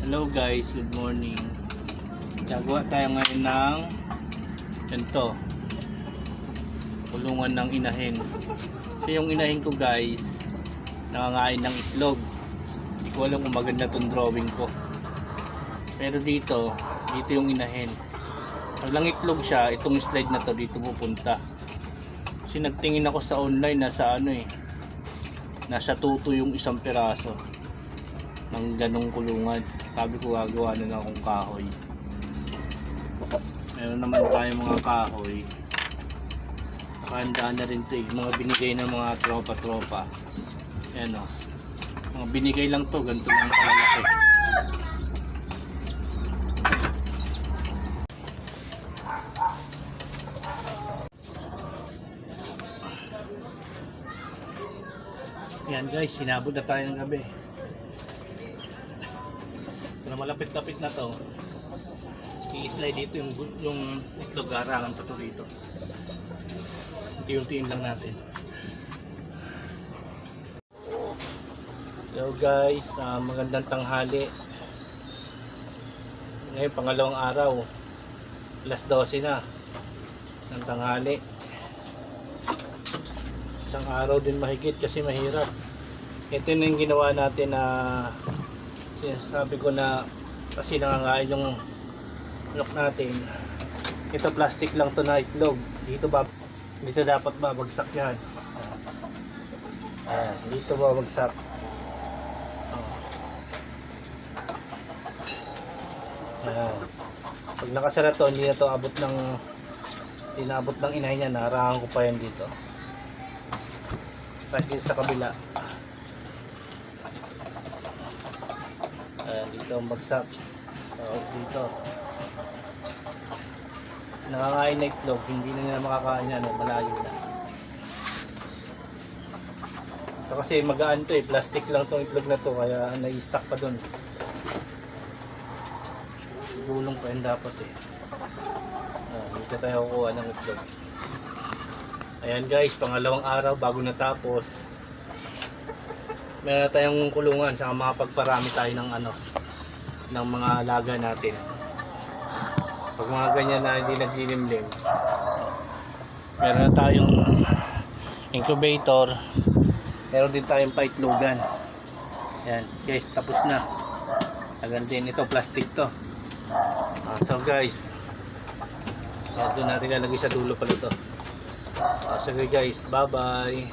Hello guys, good morning. Gagawa tayo ngayon ng ganito, kulungan ng inahin. So yung inahin ko guys, nangangain ng itlog. Hindi ko alam kung maganda tong drawing ko. Pero dito yung inahin. Pag lang itlog siya, itong slide na to dito pupunta. Kasi nagtingin ako sa online, nasa nasa tuto yung isang piraso ng ganong kulungan. Sabi ko gagawa na lang akong kahoy. Meron naman tayo mga kahoy. Nakahandaan na rin ito mga binigay ng mga tropa-tropa. Ayan o. Mga binigay lang to, ganito lang kalalaki. Ayan guys, sinabot na tayo ng gabi. Pero malapit-lapit na to, i-slide dito yung itlog, garangan pa to dito. Unti-untiin lang natin. Hello guys, magandang tanghali. Ngayon pangalawang araw, alas 12 na ng tanghali. Isang araw din mahigit kasi mahirap. Ito na yung ginawa natin na sinasabi ko na kasi nangangain yung lock natin. Ito plastic lang to na itlog. Dito dapat babagsak yan. Ayan, dito babagsak. Ayan. Pag nakasara to, hindi na to abot ng inahin niya. Narahan ko pa yan dito. Pati sa kabila. Dito ang bagsak. Dito nangangain na itlog, hindi na nila makakain yan, malayo na ito kasi magaan to plastic lang tong itlog na to, kaya nai-stuck pa dun, gulong pa yun dapat dito tayo kukuha ng itlog. Ayan guys, pangalawang araw bago natapos. Meron tayong kulungan sa mga pagparami tayo ng ng mga laga natin. Pag mga ganyan na hindi naglilimlim, meron na tayong incubator, meron din tayong paitlogan. Ayan guys, tapos na. Agad din ito, plastic to. So guys, doon natin lalagay sa dulo pala ito. So guys, bye bye.